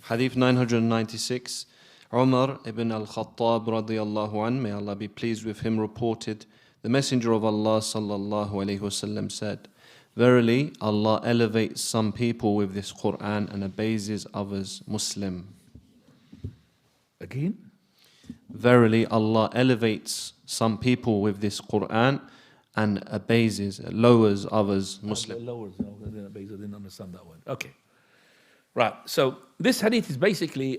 Hadith 996. Umar ibn al-Khattab radiyallahu an, may Allah be pleased with him, reported, the Messenger of Allah sallallahu alayhi wasallam said, verily Allah elevates some people with this Quran and abases others. Muslim. Again? Verily Allah elevates some people with this Quran and abases, lowers others. Muslim. Lowers, I didn't understand that one. Okay. Right, so this hadith is basically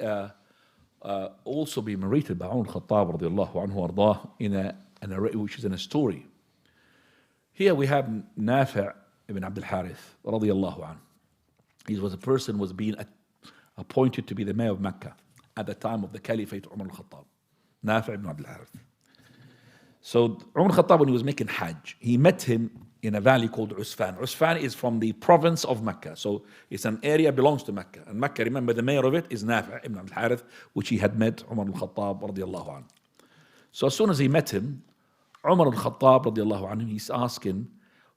also being narrated by Umar al-Khattab radiallahu anhu ardah which is in a story. Here we have Nafi' ibn Abdul Harith radiallahu anhu. He was a person was being appointed to be the mayor of Mecca at the time of the Caliphate Umar al-Khattab. Nafi' ibn Abdul Harith. So Umar al-Khattab, when he was making Hajj, he met him in a valley called Usfan. Usfan is from the province of Mecca. So it's an area belongs to Mecca. And Mecca, remember, the mayor of it is Nafi' ibn Abdul Harith, which he had met Umar al-Khattab radiallahu anhu. So as soon as he met him, Umar al-Khattab radiallahu anhu, he's asking,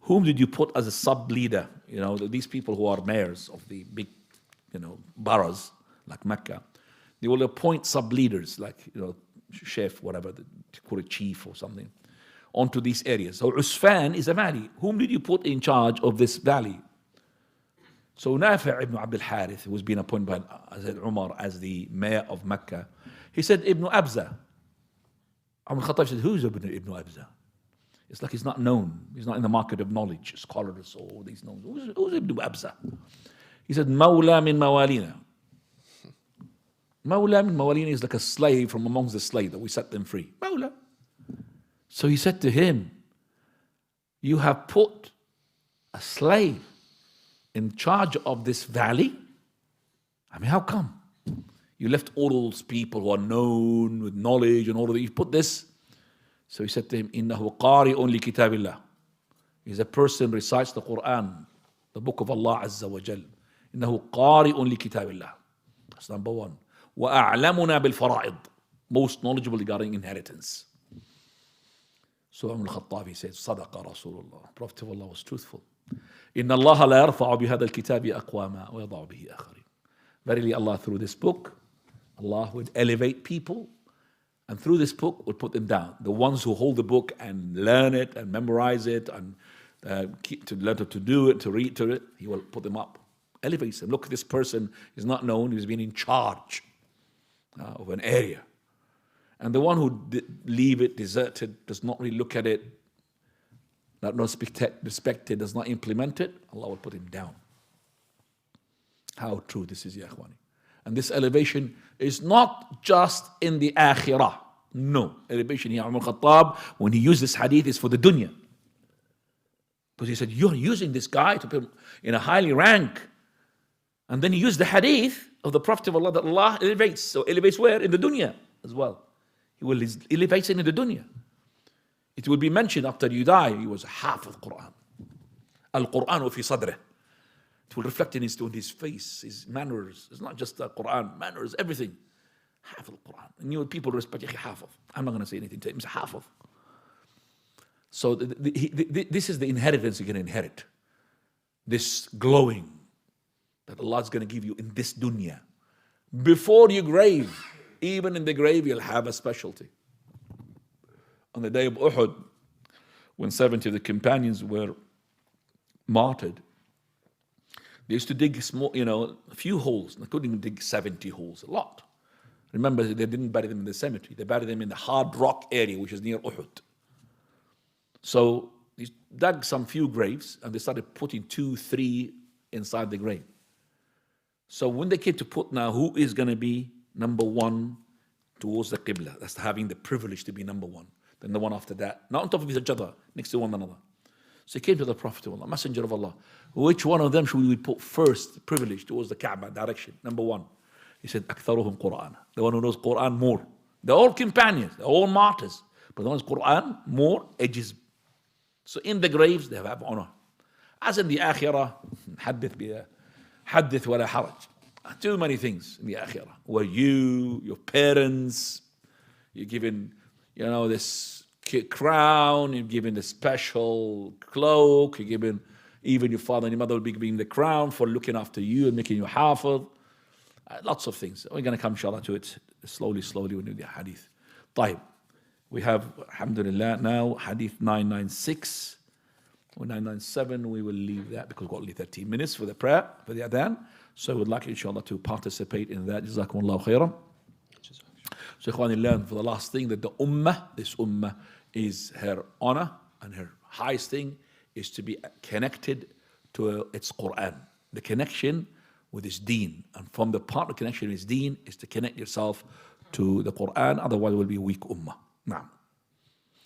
whom did you put as a sub-leader? You know, these people who are mayors of the big, boroughs like Mecca, they will appoint sub-leaders like, chef, whatever, call it chief or something, onto these areas. So Usfan is a valley. Whom did you put in charge of this valley? So Nafi' ibn Abdul Harith, who was being appointed by Umar as the mayor of Mecca, he said, Ibn Abza. Umar al-Khattab said, who's Ibn Abza? It's like he's not known. He's not in the market of knowledge, scholars or all these known. Who's Ibn Abza? He said, Mawla min mawalina. Mawla min mawalina is like a slave from amongst the slaves that we set them free. Mawla. So he said to him, you have put a slave in charge of this valley? I mean, how come? You left all those people who are known with knowledge and all of that. You put this. So he said to him, إِنَّهُ قَارِئٌ لِكِتَابِ اللَّهِ. He's a person recites the Quran, the book of Allah Azza wa Jal. إِنَّهُ قَارِئٌ لِكِتَابِ اللَّهِ. That's number one. وَأَعْلَمُنَا بِالْفَرَائِضِ. Most knowledgeable regarding inheritance. So Umar al-Khattabi said, صدق رسول الله. Prophet of Allah was truthful. إِنَّ اللَّهَ لَا يَرْفَعُ بِهَذَا الْكِتَابِ أَقْوَامًا وَيَضَعُ بِهِ آخَرِينَ. Verily Allah, through this book, Allah would elevate people, and through this book would put them down. The ones who hold the book and learn it and memorize it and learn to do it, to read to it, He will put them up, elevates them. Look, this person is not known, he's been in charge of an area. And the one who leave it, deserted, does not really look at it, not respect it, does not implement it, Allah will put him down. How true this is, ya Ikhwani. And this elevation is not just in the akhirah. No. Elevation here, Umar al-Khattab, when he used this hadith, is for the dunya. Because he said, you're using this guy to put him in a highly rank. And then he used the hadith of the Prophet of Allah that Allah elevates. So elevates where? In the dunya as well. He will elevate it in the dunya. It will be mentioned after you die, he was half of Quran. Al-Quran fi sadrih. It will reflect in his face, his manners. It's not just the Quran, manners, everything. Half of the Quran. And people respect half of. I'm not going to say anything to him. It's half of. So this is the inheritance you're going to inherit. This glowing that Allah is going to give you in this dunya. Before your grave, even in the grave, you'll have a specialty. On the day of Uhud, when 70 of the companions were martyred, they used to dig small, a few holes. They couldn't even dig 70 holes, a lot. Remember, they didn't bury them in the cemetery. They buried them in the hard rock area, which is near Uhud. So they dug some few graves, and they started putting 2, 3 inside the grave. So when they came to put now, who is going to be number one towards the Qibla? That's having the privilege to be number one. Then the one after that, not on top of each other, next to one another. So he came to the Prophet of Allah, Messenger of Allah. Which one of them should we put first, privilege towards the Kaaba direction? Number one. He said, أكثرهم قرآن. The one who knows Quran more. They're all companions, they're all martyrs. But the one who knows Quran more, edges. So in the graves, they have honor. As in the Akhirah, حدث ولا حرج. Too many things in the Akhirah. Where you, your parents, you're given, this crown, you're given the special cloak, you're given, even your father and your mother will be given the crown for looking after you and making you hafiz. Lots of things. We're going to come, inshallah, to it slowly when we do the hadith. طيب. We have, alhamdulillah, now hadith 996 or 997. We will leave that because we've got only 13 minutes for the prayer, for the adhan. So we'd like, inshallah, to participate in that. Jazakumullahu khairan. So, ikhwanillah, for the last thing, that the this ummah is her honor, and her highest thing is to be connected to its Quran. The connection with its deen. And from the part of connection with its deen is to connect yourself to the Quran, otherwise it will be a weak ummah. Now.